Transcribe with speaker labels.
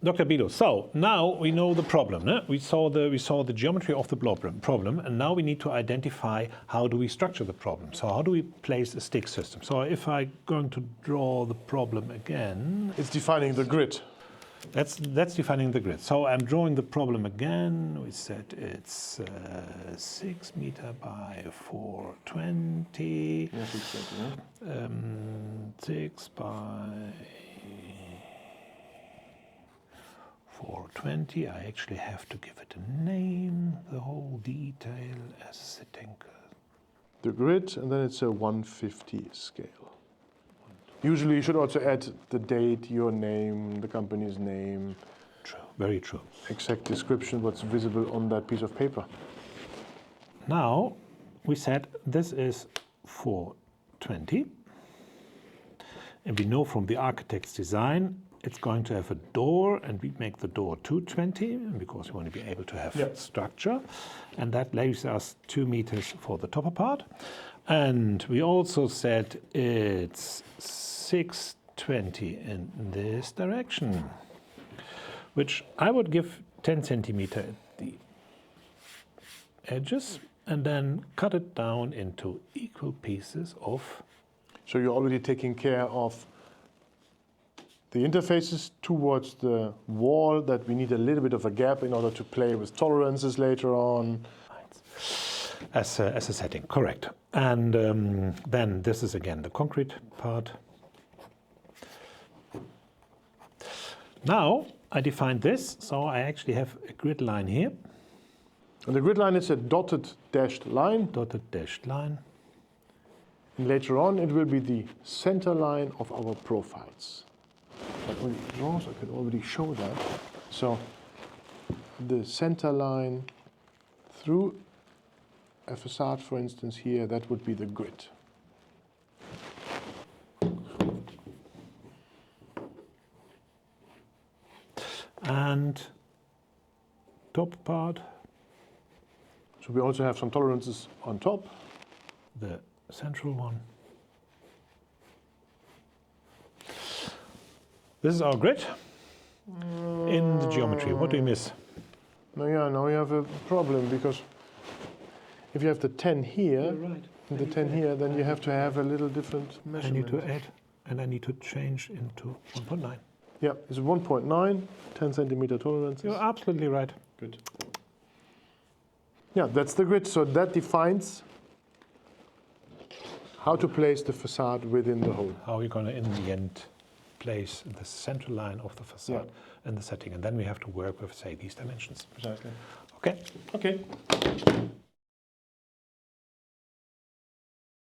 Speaker 1: Dr. Bido, so now we know the problem. Ne? We saw the geometry of the problem, and now we need to identify how do we structure the problem. So how do we place a stick system? So if I'm going to draw the problem again,
Speaker 2: it's defining the grid.
Speaker 1: That's defining the grid. So I'm drawing the problem again. We said it's 6 meter by 420.
Speaker 2: Yeah, 620, yeah.
Speaker 1: 6 by 420. I actually have to give it a name, the whole detail as sitting.
Speaker 2: The grid, and then it's a 150 scale. Usually you should also add the date, your name, the company's name.
Speaker 1: True, very true.
Speaker 2: Exact description, what's visible on that piece of paper.
Speaker 1: Now, we said this is 420. And we know from the architect's design, it's going to have a door, and we make the door 220 because we want to be able to have structure. And that leaves us 2 meters for the topper part. And we also said it's 620 in this direction, which I would give 10 centimeter at the edges and then cut it down into equal pieces of.
Speaker 2: So you're already taking care of the interfaces towards the wall, that we need a little bit of a gap in order to play with tolerances later on.
Speaker 1: As a setting, correct. And then this is again the concrete part. Now I defined this, so I actually have a grid line here.
Speaker 2: And the grid line is a dotted dashed line.
Speaker 1: Dotted dashed line.
Speaker 2: And later on it will be the center line of our profiles. But on the drawings I can already show that. So the center line through a facade, for instance, here, that would be the grid.
Speaker 1: And top part.
Speaker 2: So we also have some tolerances on top.
Speaker 1: The central one. This is our grid in the geometry. What do we miss?
Speaker 2: Now you have a problem, because if you have the 10 here,
Speaker 1: right.
Speaker 2: and the 10 here, then you have to have a little different measurement.
Speaker 1: I need to add, and I need to change into 1.9.
Speaker 2: Yeah, it's 1.9, 10 centimeter tolerances.
Speaker 1: You're absolutely right.
Speaker 2: Good. Yeah, that's the grid. So that defines how to place the facade within the hole.
Speaker 1: How are we going to, in the end, place the central line of the facade in the setting? And then we have to work with, say, these dimensions.
Speaker 2: Precisely.
Speaker 1: Okay.
Speaker 2: Okay.